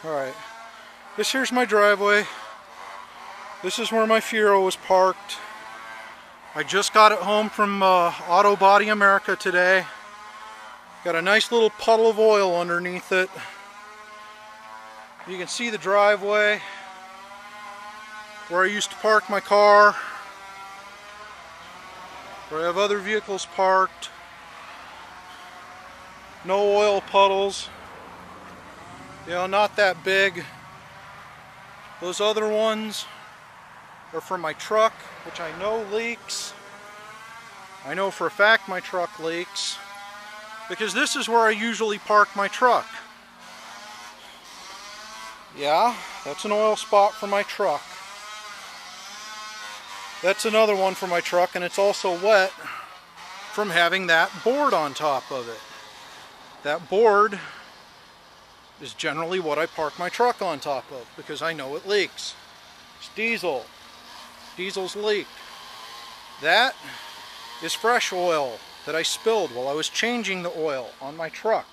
Alright, this here's my driveway. This is where my Fiero was parked. I just got it home from Autobody America today. Got a nice little puddle of oil underneath it. You can see the driveway where I used to park my car, where I have other vehicles parked. No oil puddles. You know, not that big. Those other ones are from my truck, which I know leaks. I know for a fact my truck leaks, because this is where I usually park my truck. Yeah, that's an oil spot for my truck. That's another one for my truck, and it's also wet from having that board on top of it. That board is generally what I park my truck on top of, because I know it leaks. It's diesel. Diesel's leaked. That is fresh oil that I spilled while I was changing the oil on my truck.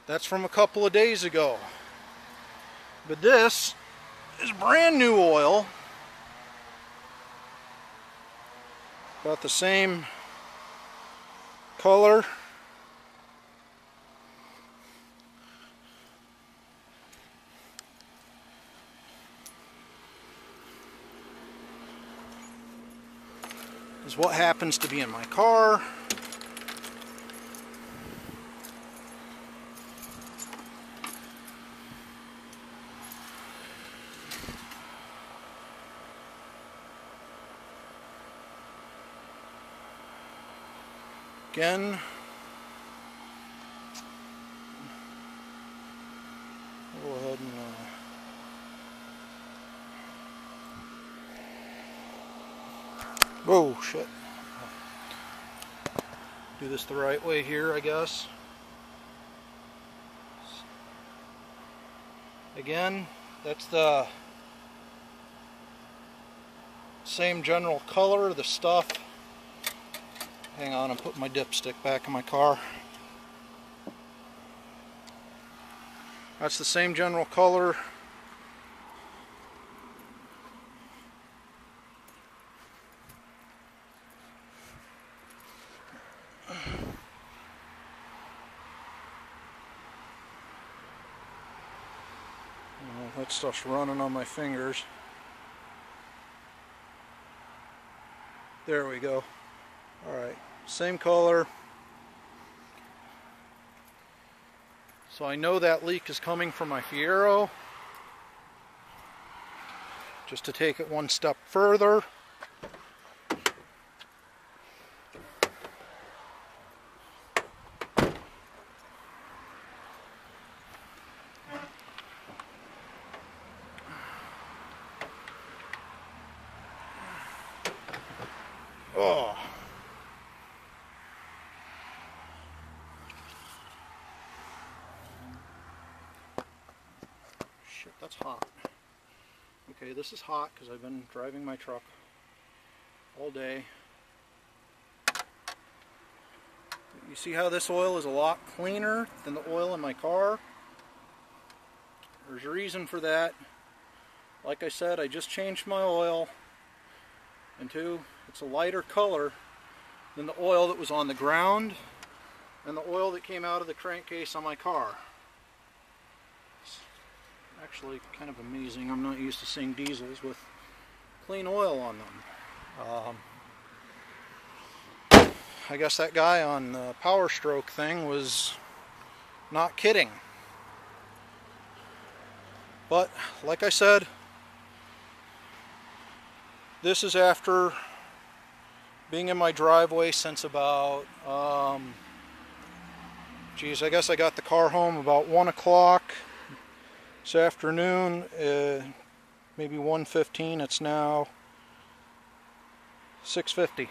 That's from a couple of days ago. But this is brand new oil. About the same color. Is what happens to be in my car. Again, go ahead and whoa, shit. Do this the right way here, I guess. Again, that's the same general color of the stuff. Hang on, I'm putting my dipstick back in my car. That's the same general color. That stuff's running on my fingers. There we go. Alright, same color. So I know that leak is coming from my Fiero. Just to take it one step further, oh. Shit, that's hot. Okay, this is hot because I've been driving my truck all day. You see how this oil is a lot cleaner than the oil in my car? There's a reason for that. Like I said, I just changed my oil, and two, it's a lighter color than the oil that was on the ground and the oil that came out of the crankcase on my car. It's actually kind of amazing. I'm not used to seeing diesels with clean oil on them. I guess that guy on the Power Stroke thing was not kidding. But like I said, this is after being in my driveway since about, geez, I guess I got the car home about 1 o'clock this afternoon, maybe 1:15. It's now 6:50.